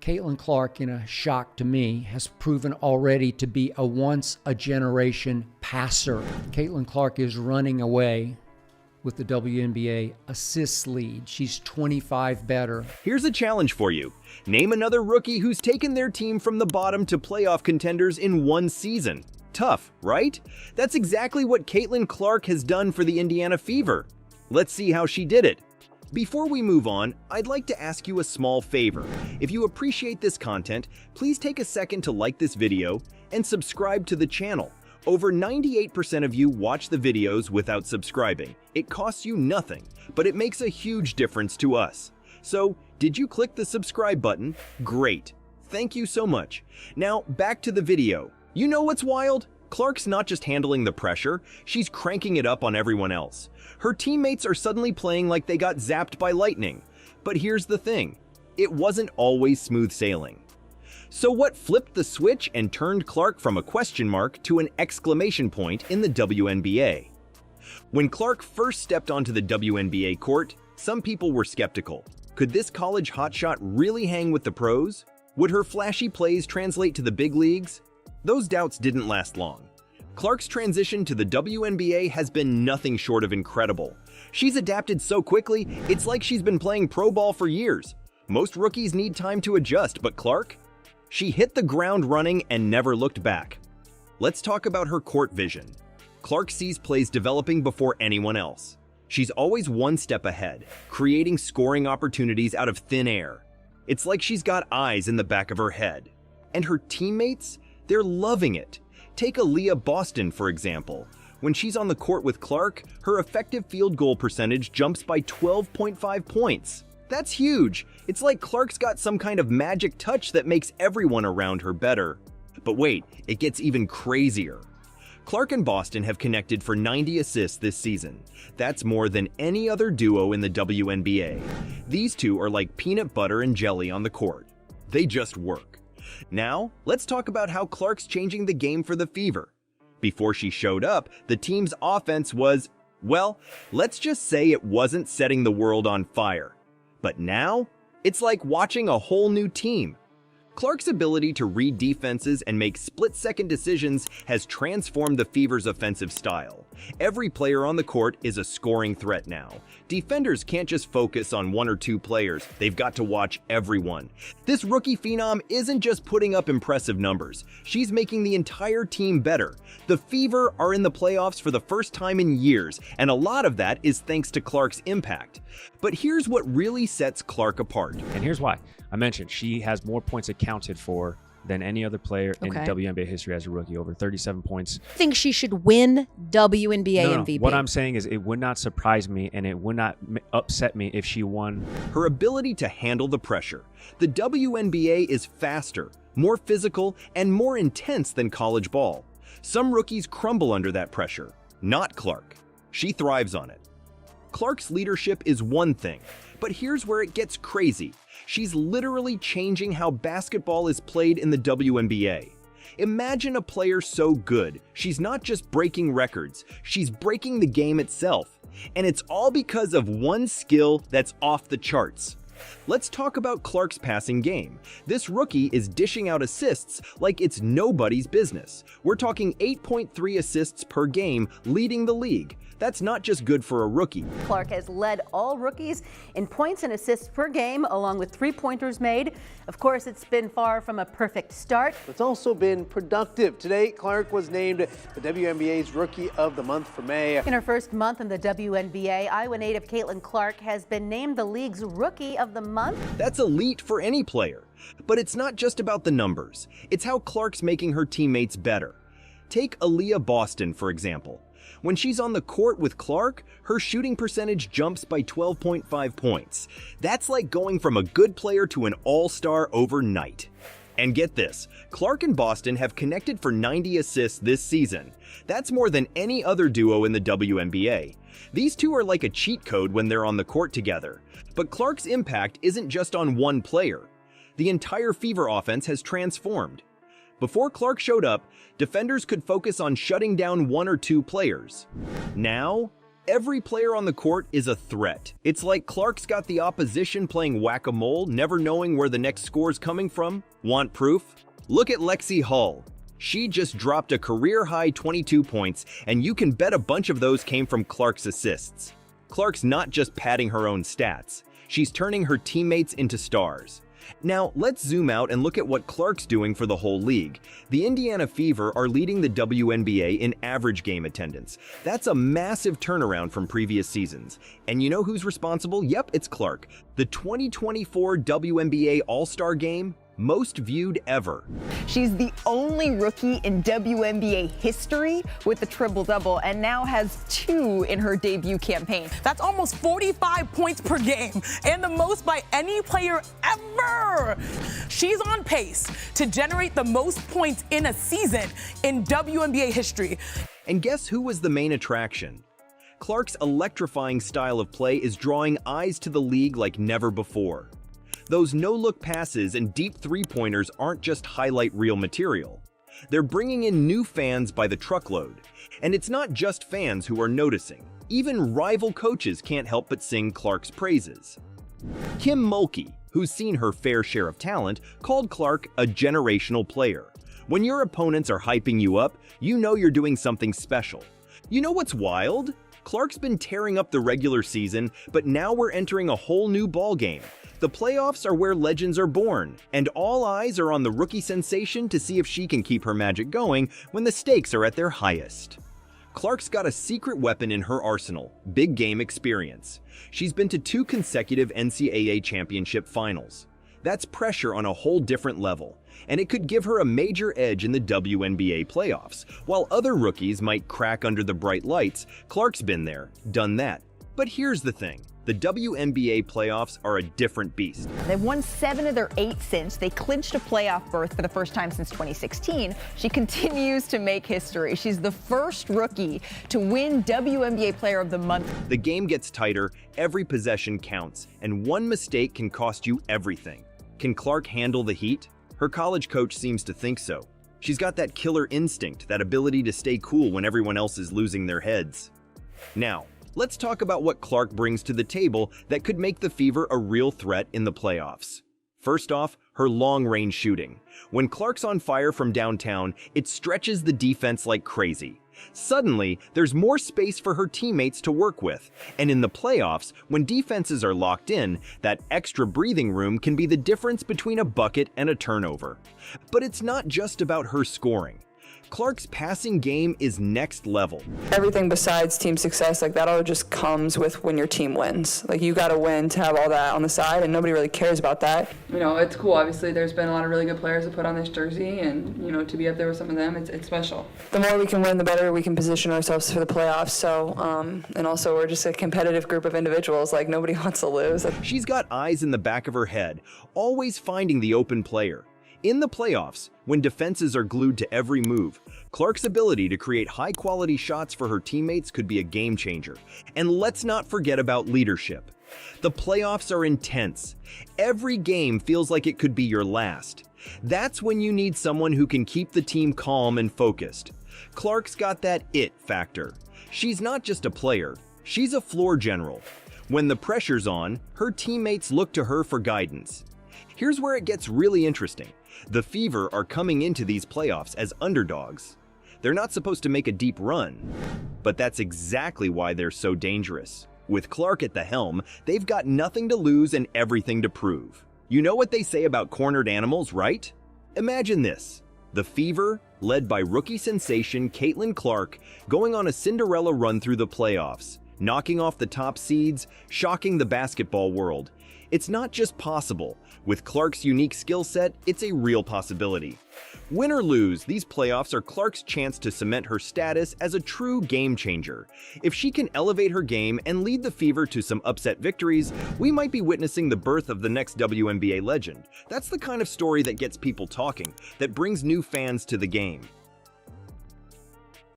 Caitlin Clark, in a shock to me, has proven already to be a once-a-generation passer. Caitlin Clark is running away with the WNBA assists lead. She's 25 better. Here's a challenge for you. Name another rookie who's taken their team from the bottom to playoff contenders in one season. Tough, right? That's exactly what Caitlin Clark has done for the Indiana Fever. Let's see how she did it. Before we move on, I'd like to ask you a small favor. If you appreciate this content, please take a second to like this video and subscribe to the channel. Over 98% of you watch the videos without subscribing. It costs you nothing, but it makes a huge difference to us. So, did you click the subscribe button? Great. Thank you so much. Now, back to the video. You know what's wild? Clark's not just handling the pressure, she's cranking it up on everyone else. Her teammates are suddenly playing like they got zapped by lightning. But here's the thing, it wasn't always smooth sailing. So what flipped the switch and turned Clark from a question mark to an exclamation point in the WNBA? When Clark first stepped onto the WNBA court, some people were skeptical. Could this college hotshot really hang with the pros? Would her flashy plays translate to the big leagues? Those doubts didn't last long. Clark's transition to the WNBA has been nothing short of incredible. She's adapted so quickly, it's like she's been playing pro ball for years. Most rookies need time to adjust, but Clark? She hit the ground running and never looked back. Let's talk about her court vision. Clark sees plays developing before anyone else. She's always one step ahead, creating scoring opportunities out of thin air. It's like she's got eyes in the back of her head. And her teammates? They're loving it. Take Aaliyah Boston, for example. When she's on the court with Clark, her effective field goal percentage jumps by 12.5 points. That's huge. It's like Clark's got some kind of magic touch that makes everyone around her better. But wait, it gets even crazier. Clark and Boston have connected for 90 assists this season. That's more than any other duo in the WNBA. These two are like peanut butter and jelly on the court. They just work. Now, let's talk about how Clark's changing the game for the Fever. Before she showed up, the team's offense was, well, let's just say it wasn't setting the world on fire. But now, it's like watching a whole new team. Clark's ability to read defenses and make split-second decisions has transformed the Fever's offensive style. Every player on the court is a scoring threat now. Defenders can't just focus on one or two players, they've got to watch everyone. This rookie phenom isn't just putting up impressive numbers, she's making the entire team better. The Fever are in the playoffs for the first time in years, and a lot of that is thanks to Clark's impact. But here's what really sets Clark apart. And here's why. I mentioned she has more points accounted for than any other player in WNBA history as a rookie, over 37 points. I think she should win WNBA MVP. What I'm saying is it would not surprise me and it would not upset me if she won. Her ability to handle the pressure. The WNBA is faster, more physical, and more intense than college ball. Some rookies crumble under that pressure. Not Clark. She thrives on it. Clark's leadership is one thing, but here's where it gets crazy. She's literally changing how basketball is played in the WNBA. Imagine a player so good, she's not just breaking records, she's breaking the game itself. And it's all because of one skill that's off the charts. Let's talk about Clark's passing game. This rookie is dishing out assists like it's nobody's business. We're talking 8.3 assists per game, leading the league. That's not just good for a rookie. Clark has led all rookies in points and assists per game, along with three-pointers made. Of course, it's been far from a perfect start. It's also been productive. Today, Clark was named the WNBA's Rookie of the Month for May. In her first month in the WNBA, Iowa native Caitlin Clark has been named the league's Rookie of the Month. That's elite for any player. But it's not just about the numbers. It's how Clark's making her teammates better. Take Aaliyah Boston, for example. When she's on the court with Clark, her shooting percentage jumps by 12.5 points. That's like going from a good player to an all-star overnight. And get this, Clark and Boston have connected for 90 assists this season. That's more than any other duo in the WNBA. These two are like a cheat code when they're on the court together. But Clark's impact isn't just on one player. The entire Fever offense has transformed. Before Clark showed up, defenders could focus on shutting down one or two players. Now, Every player on the court is a threat. It's like Clark's got the opposition playing whack-a-mole, never knowing where the next score's coming from. Want proof? Look at Lexi Hull. She just dropped a career-high 22 points, and you can bet a bunch of those came from Clark's assists. Clark's not just padding her own stats. She's turning her teammates into stars. Now, let's zoom out and look at what Clark's doing for the whole league. The Indiana Fever are leading the WNBA in average game attendance. That's a massive turnaround from previous seasons. And you know who's responsible? Yep, it's Clark. The 2024 WNBA All-Star Game, most viewed ever. She's the only rookie in WNBA history with a triple-double and now has 2 in her debut campaign. That's almost 45 points per game and the most by any player ever. She's on pace to generate the most points in a season in WNBA history. And guess who was the main attraction? Clark's electrifying style of play is drawing eyes to the league like never before. Those no-look passes and deep three-pointers aren't just highlight reel material. They're bringing in new fans by the truckload. And it's not just fans who are noticing. Even rival coaches can't help but sing Clark's praises. Kim Mulkey, who's seen her fair share of talent, called Clark a generational player. When your opponents are hyping you up, you know you're doing something special. You know what's wild? Clark's been tearing up the regular season, but now we're entering a whole new ballgame. The playoffs are where legends are born, and all eyes are on the rookie sensation to see if she can keep her magic going when the stakes are at their highest. Clark's got a secret weapon in her arsenal, big game experience. She's been to 2 consecutive NCAA championship finals. That's pressure on a whole different level, and it could give her a major edge in the WNBA playoffs. While other rookies might crack under the bright lights, Clark's been there, done that. But here's the thing. The WNBA playoffs are a different beast. They've won 7 of their 8 since they clinched a playoff berth for the first time since 2016. She continues to make history. She's the first rookie to win WNBA Player of the Month. The game gets tighter, every possession counts, and one mistake can cost you everything. Can Clark handle the heat? Her college coach seems to think so. She's got that killer instinct, that ability to stay cool when everyone else is losing their heads. Now, let's talk about what Clark brings to the table that could make the Fever a real threat in the playoffs. First off, her long-range shooting. When Clark's on fire from downtown, it stretches the defense like crazy. Suddenly, there's more space for her teammates to work with. And in the playoffs, when defenses are locked in, that extra breathing room can be the difference between a bucket and a turnover. But it's not just about her scoring. Clark's passing game is next level. Everything besides team success, like that all just comes with when your team wins. Like you got to win to have all that on the side, and nobody really cares about that. You know, it's cool. Obviously, there's been a lot of really good players that put on this jersey, and you know, to be up there with some of them, it's special. The more we can win, the better we can position ourselves for the playoffs. So, and also we're just a competitive group of individuals. Like nobody wants to lose. She's got eyes in the back of her head, always finding the open player. In the playoffs, when defenses are glued to every move, Clark's ability to create high-quality shots for her teammates could be a game changer. And let's not forget about leadership. The playoffs are intense. Every game feels like it could be your last. That's when you need someone who can keep the team calm and focused. Clark's got that it factor. She's not just a player, she's a floor general. When the pressure's on, her teammates look to her for guidance. Here's where it gets really interesting. The Fever are coming into these playoffs as underdogs. They're not supposed to make a deep run, but that's exactly why they're so dangerous. With Clark at the helm, they've got nothing to lose and everything to prove. You know what they say about cornered animals, right? Imagine this. The Fever, led by rookie sensation Caitlin Clark, going on a Cinderella run through the playoffs, knocking off the top seeds, shocking the basketball world. It's not just possible. With Clark's unique skill set, it's a real possibility. Win or lose, these playoffs are Clark's chance to cement her status as a true game changer. If she can elevate her game and lead the Fever to some upset victories, we might be witnessing the birth of the next WNBA legend. That's the kind of story that gets people talking, that brings new fans to the game.